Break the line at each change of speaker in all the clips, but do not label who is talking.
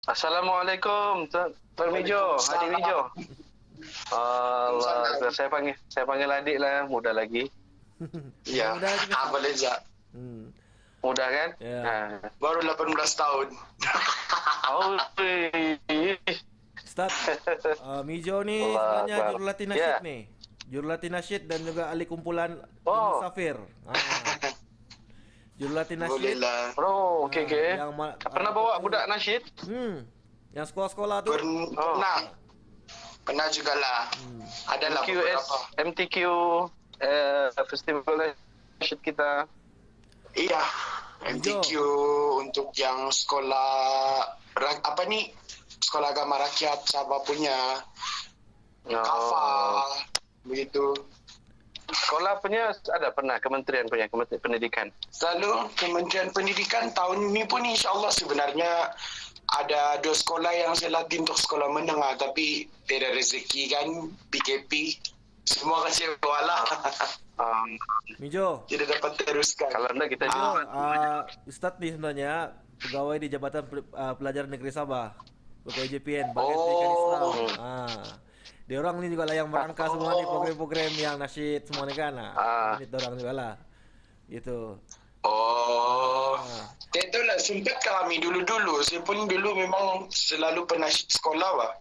Assalamualaikum, Tuan Mijo, Adik Mijo. Allah, saya panggil adik lah, muda lagi.
Ya,
Mudah lagi ke
boleh je.
Hmm.
Muda kan?
Ya.
Baru 18 tahun.
Oh,
Ustaz, Mijo ni
Allah
sebenarnya
Akbar.
jurulatih
Ya.
nasyid nih. Jurulatih nasyid dan juga ahli kumpulan
Oh.
Musafir. Jurulatih
Boleh
nasyid.
lah.
Bro, okey. Pernah bawa budak nasyid?
Yang sekolah-sekolah tu.
Pernah jugalah. Adalah
MQS,
beberapa.
MTQ, festival nasyid kita.
Iya.
Mijo.
MTQ untuk yang sekolah apa ni? Sekolah Agama Rakyat Sabah punya. Kafa. Begitu.
Sekolah punya ada pernah Kementerian Pendidikan.
Selalu Kementerian Pendidikan tahun ini pun insya-Allah sebenarnya ada 2 sekolah yang saya latih untuk sekolah menengah, tapi tidak rezeki kan, PKP semua kan saya lah.
Mijo.
Tidak dapat teruskan.
Kalau enggak kita
Mijo, Ustaz ni sebenarnya pegawai di Jabatan Pelajaran Negeri Sabah. Pegawai JPN, Badan Pendidikan Islam. Dia orang ni juga lah yang merangka semua ni program-program yang nasyid semua ni kan. Ini orang juga lah. Gitu.
Itulah sempat kami dulu-dulu. Saya pun dulu memang selalu penasyid sekolah lah.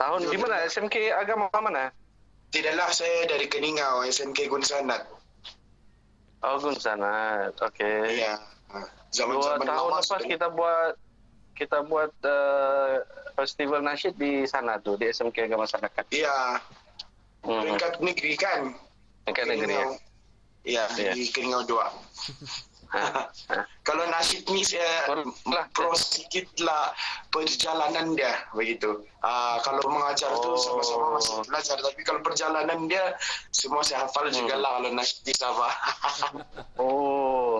Tahun di mana? SMK agama mana?
Tidaklah, saya dari Keningau, SMK Gun Sanat.
Oh, Gun Sanat. Okey.
Iya.
2 tahun lepas kita buat festival nasyid di sana tu, di SMK Agama Masyarakat.
Iya. Peringkat negeri kan?
Peringkat negeri.
Iya, di Keningau 2. Kalau nasyid ni saya pro sedikit lah perjalanan dia begitu. Kalau mengajar tu sama-sama masih belajar, tapi kalau perjalanan dia semua saya hafal juga lah kalau nasyid di Sabah.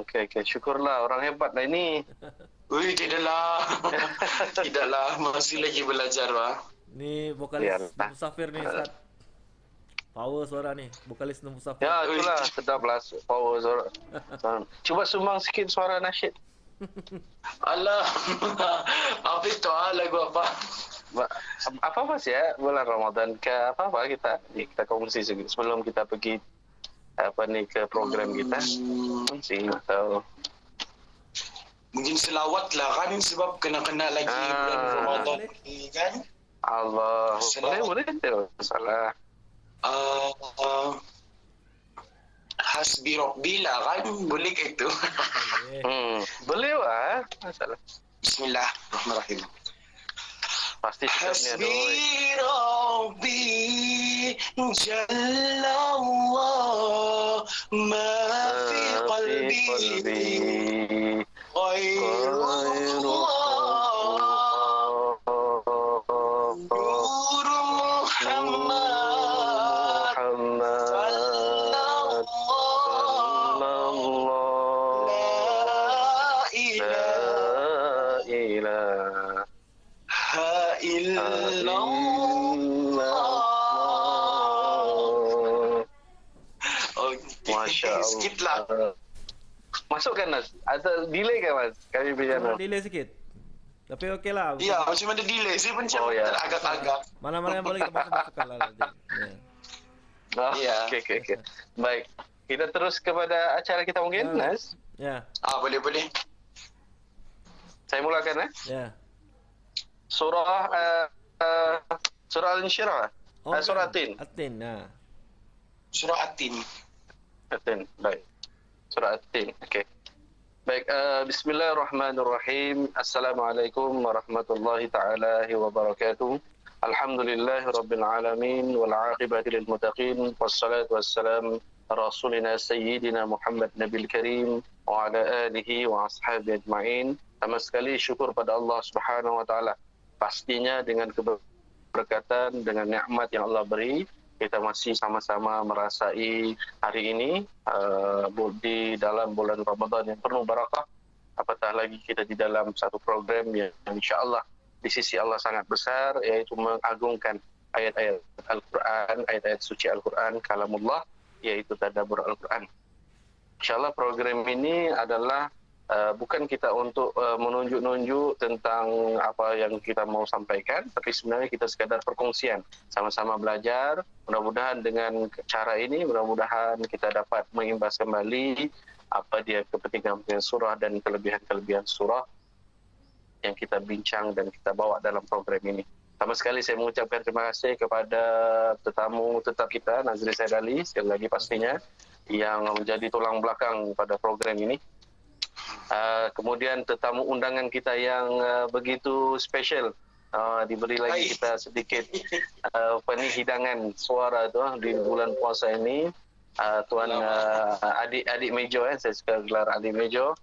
Okey. Syukurlah, orang hebat lah ini.
Tidaklah, masih lagi belajar lah.
Ni vokalis Musafir ni Ustaz. Power suara ni, vokalis Musafir.
Ya, itulah sedap lah power suara. Cuba sumbang sikit suara nasyid.
Alah. Apa itu lagu apa?
Apa sih ya bulan Ramadan ke apa kita kongsi sebelum kita pergi ke program kita. Atau
mungkin selawat lah kan, sebab kena lagi bulan Ramadan ni kan.
Allah. Boleh tu. Salah.
Hasbi Rabbi lah kan, boleh ke itu?
Boleh lah. Masalah.
Bismillahirrahmanirrahim.
Pasti
Hasbi Rabbi Jalla Allah ma fi qalbi Ghairullah Nur Muhammad Sallallahu La ilaha illallah.
Masya Allah.
Sikit lah.
Masukkan Nas. Ada delay ke Mas? Kami berjalan.
Delay sikit. Tapi okey lah.
Ya, macam ada delay. Saya pun agak-agak.
Mana-mana yang boleh kita masukkan lah nanti.
Okey. Baik. Kita terus kepada acara kita mungkin, Nas?
Ya.
Boleh.
Saya mulakan
Ya.
Surah Al-Insyirah. Surah Atin.
Surah Atin.
Baik. Surah Atin. Okey. Baik, bismillahirrahmanirrahim. Assalamualaikum warahmatullahi taala wabarakatuh. Alhamdulillahirabbil alamin wal 'aqibatu lil muttaqin wassalatu wassalam rasulina sayyidina Muhammad nabil karim wa ala alihi wa ashabihi ajma'in. Pertama sekali syukur pada Allah Subhanahu wa taala. Pastinya dengan keberkatan, dengan nikmat yang Allah beri, kita masih sama-sama merasai hari ini di dalam bulan Ramadan yang penuh barakah. Apatah lagi kita di dalam satu program yang insya-Allah di sisi Allah sangat besar, yaitu mengagungkan ayat-ayat Al-Quran, ayat-ayat suci Al-Quran, kalamullah, yaitu tadabbur Al-Quran. InsyaAllah program ini adalah bukan kita untuk menunjuk-nunjuk tentang apa yang kita mau sampaikan, tapi sebenarnya kita sekadar perkongsian, sama-sama belajar. Mudah-mudahan dengan cara ini, mudah-mudahan kita dapat mengimbas kembali apa dia kepentingan surah dan kelebihan-kelebihan surah yang kita bincang dan kita bawa dalam program ini. Sama sekali saya mengucapkan terima kasih kepada tetamu tetap kita, Nazri Said Ali, sekali lagi pastinya, yang menjadi tulang belakang pada program ini. Kemudian tetamu undangan kita yang begitu spesial, diberi lagi kita sedikit hidangan suara tu di bulan puasa ini. Tuan adik Mejo, saya suka gelar adik Mejo,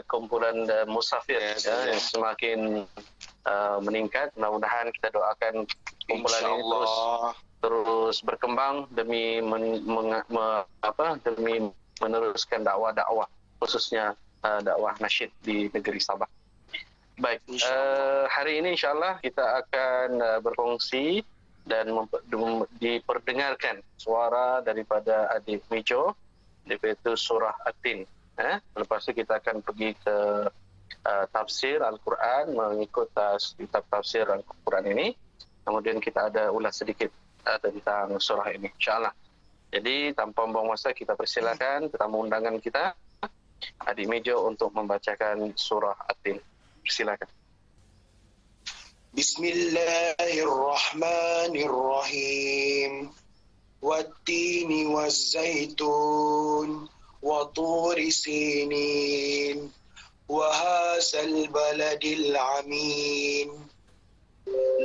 kumpulan musafir yang semakin meningkat. Mudah-mudahan kita doakan kumpulan ini terus berkembang demi demi meneruskan dakwah-dakwah, khususnya dakwah nasyid di negeri Sabah. Baik, hari ini insyaAllah kita akan berkongsi dan diperdengarkan suara daripada adik Mejo, yaitu surah At-Tin. Lepas itu kita akan pergi ke tafsir Al-Quran, mengikut kitab tafsir Al-Quran ini. Kemudian kita ada ulas sedikit tentang surah ini, insyaAllah. Jadi tanpa membuang masa, kita persilakan tetamu undangan kita, adik Mejo, untuk membacakan surah At-Tin. Persilakan.
Bismillahirrahmanirrahim. Wattini wazzaitun wa turi sinin wa hasal baladil amin.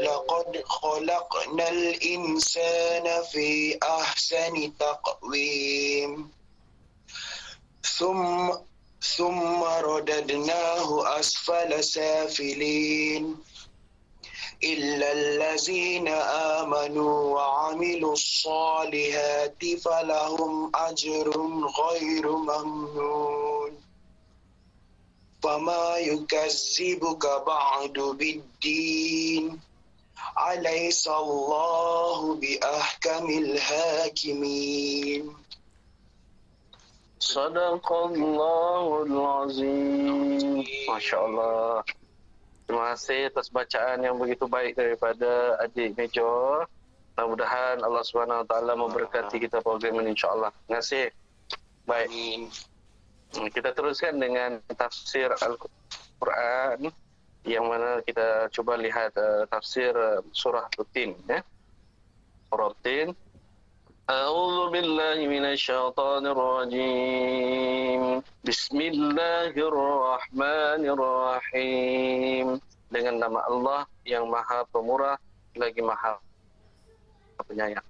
Laqad khalaqnal insana fi ahsani taqwim. Thumma radadnahu asfala safilin. إلا الذين آمنوا وعملوا الصالحات فلهم أجر غير ممنون فما يكذبك بعد بالدين أليس الله بأحكم الحاكمين
صدق الله العظيم. Masya Allah. Terima kasih atas bacaan yang begitu baik daripada adik Mejo. Mudah-mudahan Allah Subhanahu Wa Taala memberkati kita program ini, insya-Allah. Terima kasih. Baik. Kita teruskan dengan tafsir Al-Quran, yang mana kita coba lihat tafsir surah At-Tin, ya. Surah At-Tin. A'udzu billahi minasyaitonir rajim. Bismillahirrahmanirrahim. Dengan nama Allah yang Maha Pemurah lagi Maha Penyayang.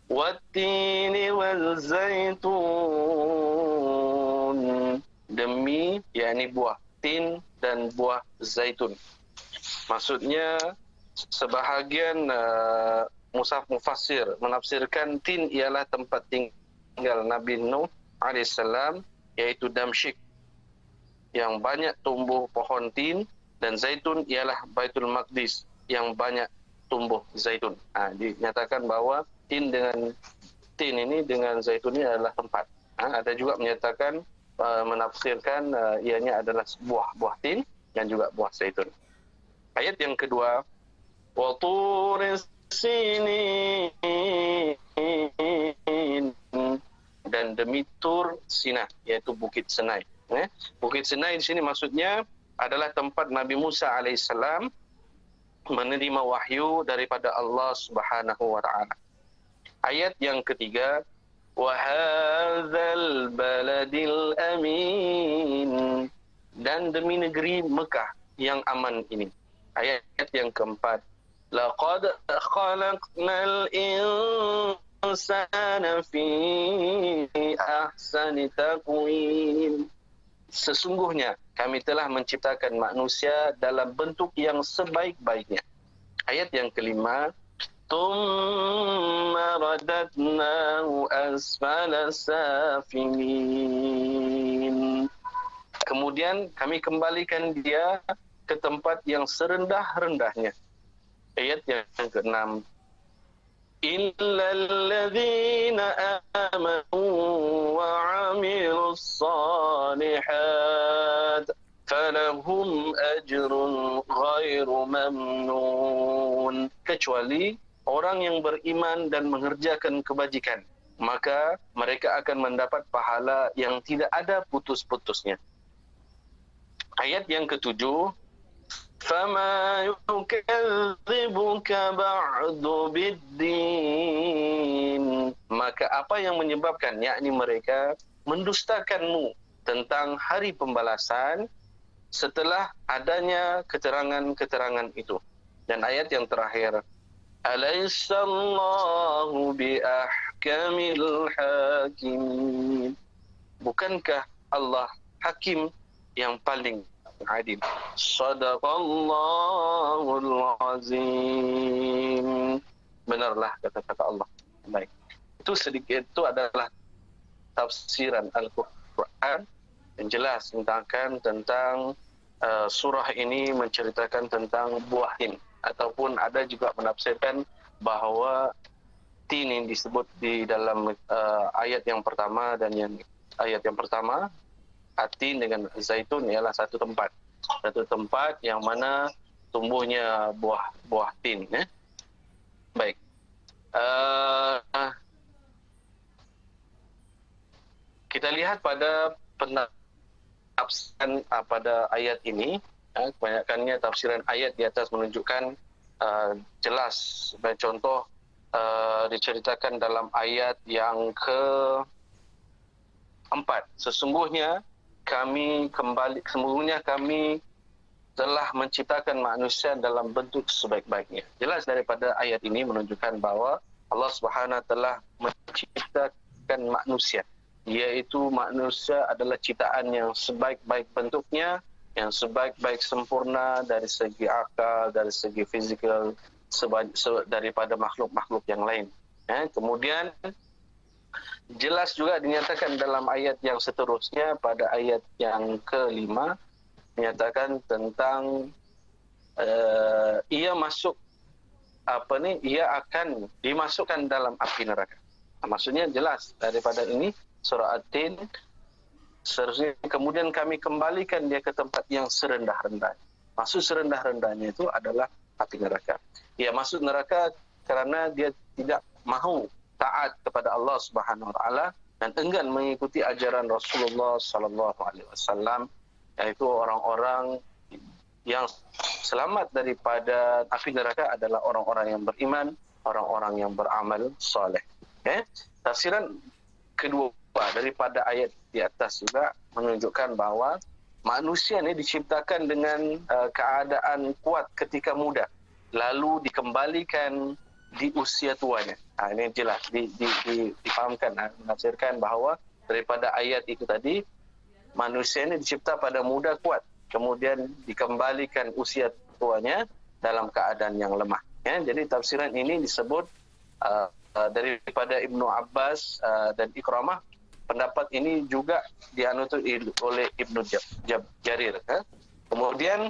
Wattini wal zaitun. Demi, yakni buah tin dan buah zaitun. Maksudnya sebahagian Musaf Mufassir menafsirkan tin ialah tempat tinggal Nabi Nuh alaihissalam, yaitu Damsyik, yang banyak tumbuh pohon tin, dan zaitun ialah Baitul Maqdis yang banyak tumbuh zaitun. Dinyatakan bahawa tin ini dengan zaitun ini adalah tempat. Ada juga menyatakan menafsirkan ianya adalah buah tin dan juga buah zaitun. Ayat yang kedua, wa turis sinin, dan demi Tur Sinai, yaitu Bukit Sinai. Bukit Sinai di sini maksudnya adalah tempat Nabi Musa alaihissalam menerima wahyu daripada Allah Subhanahu wa taala. Ayat yang ketiga, wa hadzal baladil amin, dan demi negeri Mekah yang aman ini. Ayat yang keempat, laqad khalaqnal insana fi ahsani taqwim. Sesungguhnya kami telah menciptakan manusia dalam bentuk yang sebaik-baiknya. Ayat yang kelima, thumma radadnahu asfala safilin. Kemudian kami kembalikan dia ke tempat yang serendah-rendahnya. Ayat yang ke-6, إلا الذين آمنوا وعملوا الصالحات فلهم أجر غير ممنون. Kecuali orang yang beriman dan mengerjakan kebajikan, maka mereka akan mendapat pahala yang tidak ada putus-putusnya. Ayat yang ketujuh, فَمَا يُكَذِّبُكَ بَعْدُ بِالدِّينِ. Maka apa yang menyebabkan, yakni mereka mendustakanmu tentang hari pembalasan setelah adanya keterangan-keterangan itu. Dan ayat yang terakhir, Alaysallahu biahkamil hakim. Bukankah Allah hakim yang paling adil? Sadaqallahul azim. Benarlah kata-kata Allah. Baik. Itu sedikit, itu adalah tafsiran Al-Quran yang jelas tentang surah ini menceritakan tentang buah tin, ataupun ada juga menafsirkan bahawa tin yang disebut di dalam ayat yang pertama dan ayat yang pertama, tin dengan zaitun ialah satu tempat yang mana tumbuhnya buah tin. Baik. Kita lihat pada penafsiran pada ayat ini, kebanyakannya tafsiran ayat di atas menunjukkan jelas. Sebagai contoh, diceritakan dalam ayat yang ke-4, sesungguhnya kami telah menciptakan manusia dalam bentuk sebaik-baiknya. Jelas daripada ayat ini menunjukkan bahawa Allah Subhanahu telah menciptakan manusia, iaitu manusia adalah ciptaan yang sebaik-baik bentuknya, yang sebaik-baik sempurna dari segi akal, dari segi fizikal, daripada makhluk-makhluk yang lain. Kemudian jelas juga dinyatakan dalam ayat yang seterusnya, pada ayat yang ke-5, menyatakan tentang ia akan dimasukkan dalam api neraka. Maksudnya jelas daripada ini surah At-Tin, kemudian kami kembalikan dia ke tempat yang serendah-rendahnya. Maksud serendah-rendahnya itu adalah api neraka. Ia masuk neraka kerana dia tidak mahu taat kepada Allah Subhanahu wa taala dan enggan mengikuti ajaran Rasulullah sallallahu alaihi wasallam, yaitu orang-orang yang selamat daripada api neraka adalah orang-orang yang beriman, orang-orang yang beramal soleh. Tafsiran kedua daripada ayat di atas juga menunjukkan bahawa manusia ini diciptakan dengan keadaan kuat ketika muda, lalu dikembalikan di usia tuanya. Ini jelas difahamkan, menafsirkan bahawa daripada ayat itu tadi, manusia ini dicipta pada muda kuat, kemudian dikembalikan usia tuanya dalam keadaan yang lemah. Jadi tafsiran ini disebut daripada Ibnu Abbas dan Ikramah. Pendapat ini juga dianut oleh Ibnu Jarir. Kemudian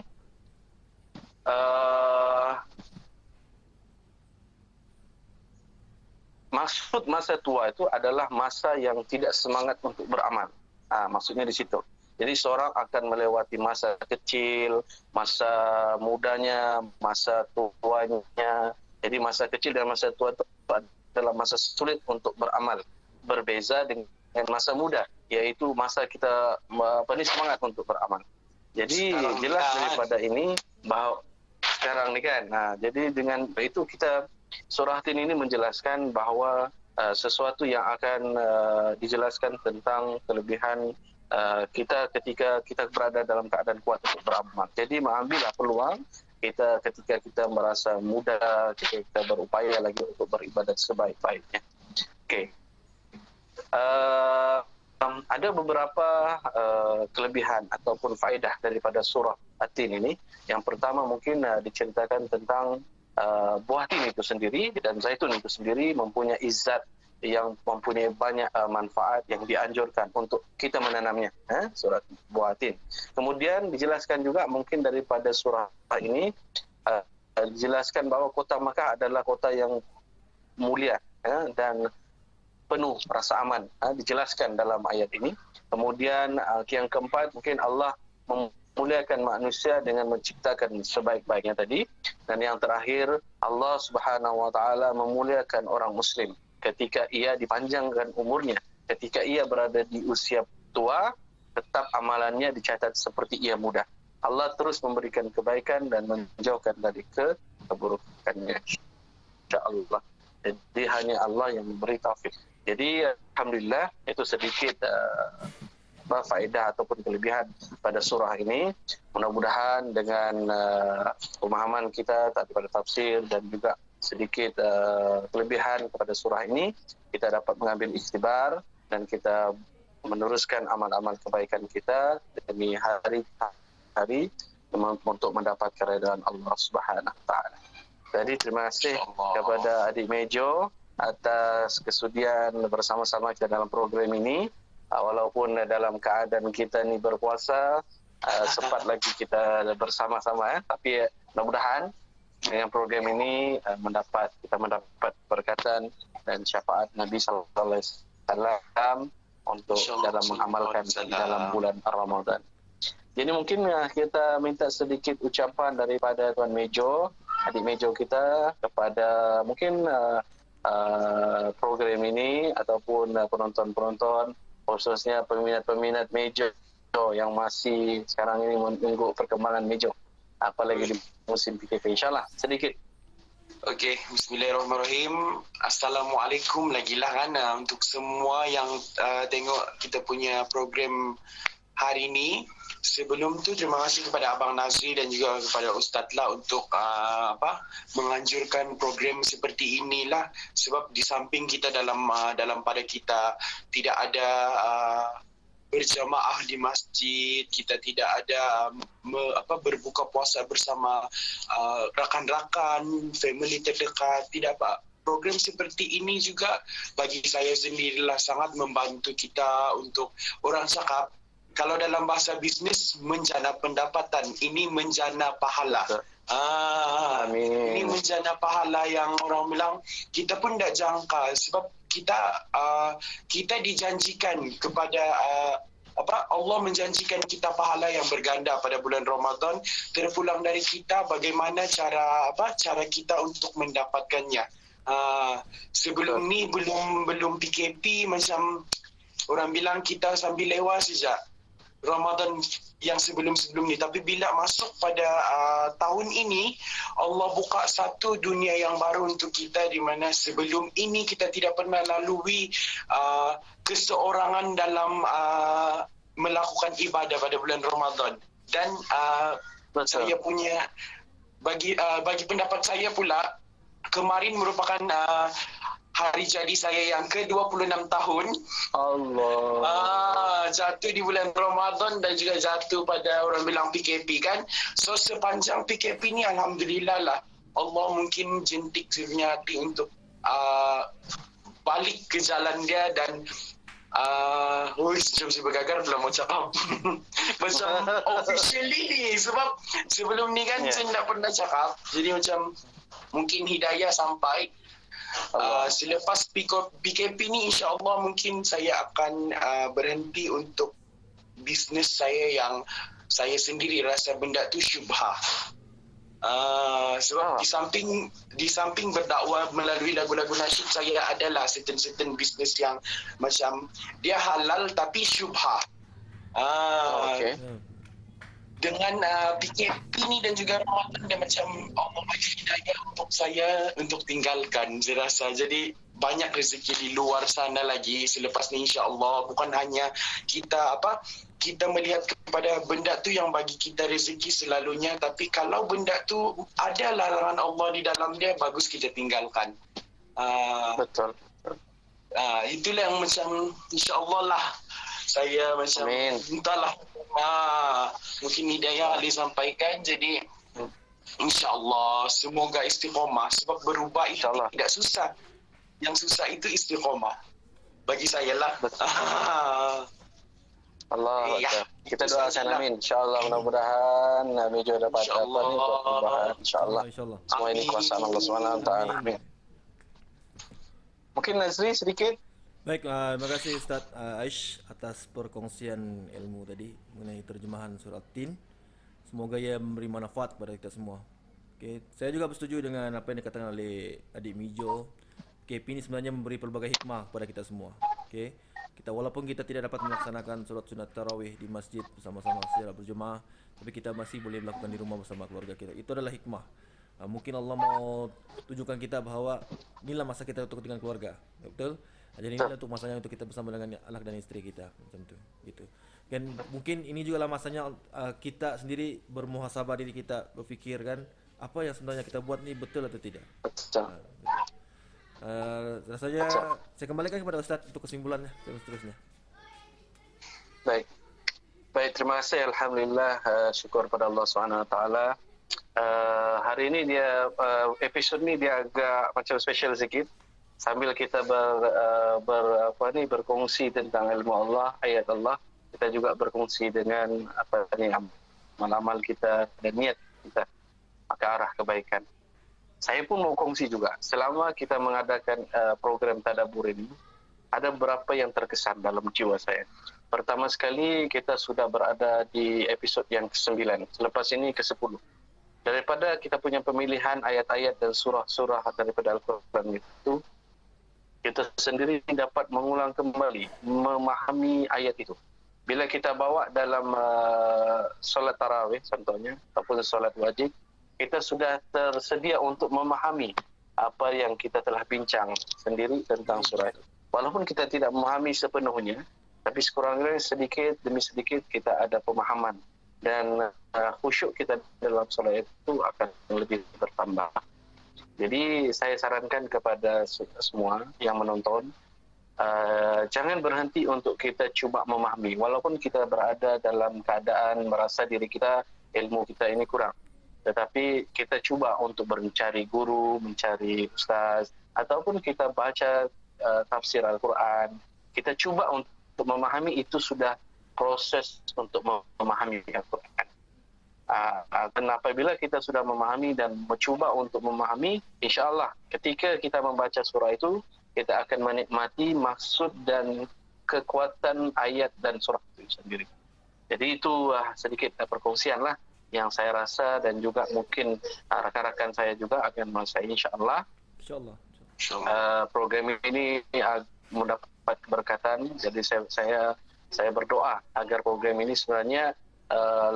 maksud masa tua itu adalah masa yang tidak semangat untuk beramal. Maksudnya di situ. Jadi seorang akan melewati masa kecil, masa mudanya, masa tuanya. Jadi masa kecil dan masa tua itu adalah masa sulit untuk beramal. Berbeza dengan masa muda, yaitu masa kita semangat untuk beramal. Jadi sekarang jelas daripada ini bahawa sekarang ni kan. Jadi dengan itu kita surah Tin ini menjelaskan bahawa sesuatu yang akan dijelaskan tentang kelebihan kita ketika kita berada dalam keadaan kuat untuk beramal. Jadi mengambillah peluang kita ketika kita merasa muda, kita berupaya lagi untuk beribadat sebaik-baiknya. Okey. Ada beberapa kelebihan ataupun faedah daripada surah At-Tin ini. Yang pertama mungkin diceritakan tentang buah tin itu sendiri dan zaitun itu sendiri mempunyai zat yang mempunyai banyak manfaat yang dianjurkan untuk kita menanamnya. Surat buah tin. Kemudian dijelaskan juga mungkin daripada surah ini dijelaskan bahawa kota Makkah adalah kota yang mulia dan penuh rasa aman, dijelaskan dalam ayat ini. Kemudian yang keempat, mungkin Allah memuliakan manusia dengan menciptakan sebaik-baiknya tadi. Dan yang terakhir, Allah Subhanahu wa taala memuliakan orang muslim ketika ia dipanjangkan umurnya, ketika ia berada di usia tua, tetap amalannya dicatat seperti ia muda. Allah terus memberikan kebaikan dan menjauhkan dari keburukannya, insyaallah. Jadi hanya Allah yang memberi taufik. Jadi alhamdulillah itu sedikit faedah ataupun kelebihan pada surah ini. Mudah-mudahan dengan pemahaman kita pada tafsir dan juga sedikit kelebihan kepada surah ini, kita dapat mengambil ikhtibar dan kita meneruskan amal-amal kebaikan kita demi hari untuk mendapat keridhaan Allah Subhanahu wa taala. Jadi terima kasih kepada Adik Mejo atas kesudian bersama-sama kita dalam program ini. Walaupun dalam keadaan kita ni berpuasa, sempat lagi kita bersama-sama, tapi mudah-mudahan dengan program ini kita mendapat berkatan dan syafaat Nabi sallallahu alaihi wasallam untuk dalam mengamalkan di dalam bulan Ramadan. Jadi mungkin kita minta sedikit ucapan daripada Tuan Mejo, Adik Mejo kita, kepada mungkin program ini ataupun penonton-penonton, khususnya peminat-peminat Mejo yang masih sekarang ini menunggu perkembangan Mejo, apalagi di musim PKP. InsyaAllah sedikit.
Okey, bismillahirrahmanirrahim. Assalamualaikum lagi lah kan untuk semua yang tengok kita punya program hari ini. Sebelum tu terima kasih kepada Abang Nazri dan juga kepada Ustaz lah untuk menganjurkan program seperti inilah, sebab di samping kita dalam pada kita tidak ada berjamaah di masjid, kita tidak ada berbuka puasa bersama rakan-rakan, family terdekat, tidak apa. Program seperti ini juga bagi saya sendirilah sangat membantu kita untuk orang cakap, kalau dalam bahasa bisnes, menjana pendapatan, ini menjana pahala.
Amin.
Ini menjana pahala yang orang bilang kita pun tak jangka, sebab kita dijanjikan kepada Allah menjanjikan kita pahala yang berganda pada bulan Ramadan. Terpulang dari kita bagaimana cara kita untuk mendapatkannya. Sebelum ni belum PKP, macam orang bilang kita sambil lewat saja Ramadan yang sebelum-sebelum ni. Tapi bila masuk pada tahun ini, Allah buka satu dunia yang baru untuk kita, di mana sebelum ini kita tidak pernah lalui keseorangan dalam melakukan ibadah pada bulan Ramadan. Dan saya punya bagi pendapat saya pula, kemarin merupakan hari jadi saya yang ke-26 tahun.
Allah.
Jatuh di bulan Ramadan dan juga jatuh pada orang bilang PKP kan. So sepanjang PKP ni alhamdulillah lah, Allah mungkin jentik sebenarnya hati untuk balik ke jalan dia dan macam si bergagar belum mau cakap macam officially ni, sebab sebelum ni kan saya tak pernah cakap. Jadi macam mungkin hidayah sampai. Selepas PKP ni insya-Allah mungkin saya akan berhenti untuk bisnes saya yang saya sendiri rasa benda tu syubhah. Sebab di samping berdakwah melalui lagu-lagu nasyid, saya adalah certain bisnes yang macam dia halal tapi syubhah.
Okay.
Dengan PKP ni dan juga Ramadan, dia macam Allah bagi hidayah untuk saya untuk tinggalkan, saya rasa. Jadi banyak rezeki di luar sana lagi selepas ni insya-Allah. Bukan hanya kita melihat kepada benda tu yang bagi kita rezeki selalunya, tapi kalau benda tu ada larangan Allah di dalam dia, bagus kita tinggalkan.
Betul.
Itulah yang macam insya-Allah lah saya macam entahlah, mungkin hidayah Ali sampaikan. Jadi insya-Allah semoga istiqamah, sebab berubah itu tidak susah. Yang susah itu istiqamah bagi saya lah.
Allah kita doakan amin. InsyaAllah mudah-mudahan Nabi juga dapat perubahan. InsyaAllah. Semua ini kuasa Allah SWT. Amin. Mungkin Nazri sedikit.
Baik, terima kasih Ustaz Aish atas perkongsian ilmu tadi mengenai terjemahan surat Tin. Semoga ia memberi manfaat kepada kita semua. Okey, saya juga bersetuju dengan apa yang dikatakan oleh adik Mijo. KP ini sebenarnya memberi pelbagai hikmah kepada kita semua. Okey. Walaupun kita tidak dapat melaksanakan solat sunat tarawih di masjid bersama-sama secara berjemaah, tapi kita masih boleh melakukan di rumah bersama keluarga kita. Itu adalah hikmah. Mungkin Allah mau tunjukkan kita bahawa inilah masa kita untuk dengan keluarga. Betul? Jadi inilah untuk masanya untuk kita bersama dengan anak dan isteri kita macam tu. Gitu. Dan mungkin ini juga lah masanya kita sendiri bermuhasabah diri kita, berfikir kan apa yang sebenarnya kita buat ni betul atau tidak.
Betul.
Rasanya saya kembalikan kepada Ustaz untuk kesimpulannya seterusnya.
Baik. Baik, terima kasih. Alhamdulillah, syukur pada Allah SWT. Hari ini dia episod ni dia agak macam special sikit. Sambil kita berkongsi tentang ilmu Allah, ayat Allah, kita juga berkongsi dengan amal kita dan niat kita ke arah kebaikan. Saya pun mau kongsi juga. Selama kita mengadakan program tadabbur ini, ada beberapa yang terkesan dalam jiwa saya. Pertama sekali, kita sudah berada di episod yang ke-9. Selepas ini ke-10. Daripada kita punya pemilihan ayat-ayat dan surah-surah daripada Al-Quran itu, kita sendiri dapat mengulang kembali, memahami ayat itu. Bila kita bawa dalam solat tarawih contohnya, ataupun solat wajib, kita sudah tersedia untuk memahami apa yang kita telah bincang sendiri tentang surah itu. Walaupun kita tidak memahami sepenuhnya, tapi sekurang-kurangnya sedikit demi sedikit kita ada pemahaman. Dan khusyuk kita dalam solat itu akan lebih bertambah. Jadi saya sarankan kepada semua yang menonton, jangan berhenti untuk kita cuba memahami. Walaupun kita berada dalam keadaan merasa diri kita, ilmu kita ini kurang. Tetapi kita cuba untuk mencari guru, mencari ustaz, ataupun kita baca tafsir Al-Quran. Kita cuba untuk memahami, itu sudah proses untuk memahami Al-Quran. Dan apabila kita sudah memahami dan mencuba untuk memahami, insya-Allah ketika kita membaca surah itu, kita akan menikmati maksud dan kekuatan ayat dan surah itu sendiri. Jadi itu sedikit perkongsian lah yang saya rasa, dan juga mungkin rakan-rakan saya juga akan merasakan insya-Allah. Program ini mendapat keberkatan. Jadi saya berdoa agar program ini sebenarnya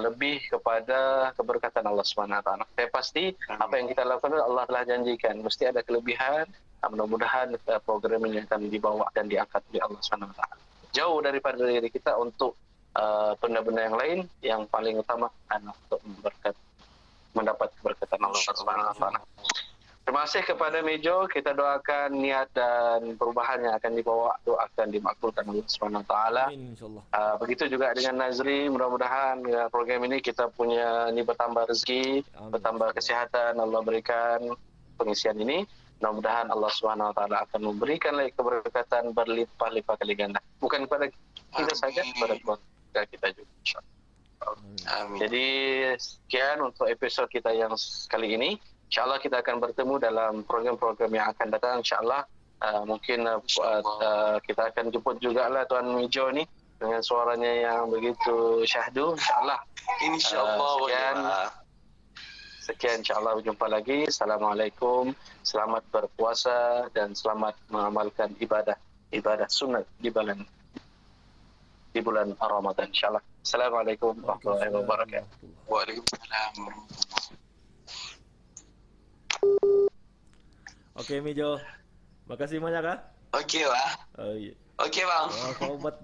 lebih kepada keberkatan Allah SWT. Saya pasti apa yang kita lakukan Allah telah janjikan mesti ada kelebihan. Mudah-mudahan program ini akan dibawa dan diangkat oleh Allah SWT. Jauh daripada diri kita untuk benda-benda yang lain, yang paling utama adalah untuk mendapat keberkatan Allah SWT. Terima kasih kepada Mejo. Kita doakan niat dan perubahan yang akan dibawa itu akan dimakbulkan Allah SWT. Begitu juga dengan Nazri. Mudah-mudahan program ini kita punya bertambah rezeki, bertambah kesehatan. Allah berikan pengisian ini. Mudah-mudahan Allah SWT akan memberikan lagi keberkatan berlimpah-limpah kali ganda. Bukan kepada kita saja, kepada keluarga kita juga. Amin. Jadi sekian untuk episod kita yang kali ini. InsyaAllah kita akan bertemu dalam program-program yang akan datang. InsyaAllah mungkin kita akan jemput juga lah Tuan Mijo ni dengan suaranya yang begitu syahdu. InsyaAllah. Sekian insyaAllah, berjumpa lagi. Assalamualaikum. Selamat berpuasa dan selamat mengamalkan ibadah sunat di bulan Ramadan insyaAllah. Assalamualaikum warahmatullahi wabarakatuh.
Waalaikumsalam.
Okey Mijo. Makasih banyak ah.
Okey, Pak.
Oh iya.
Okey, Bang.
Kau buat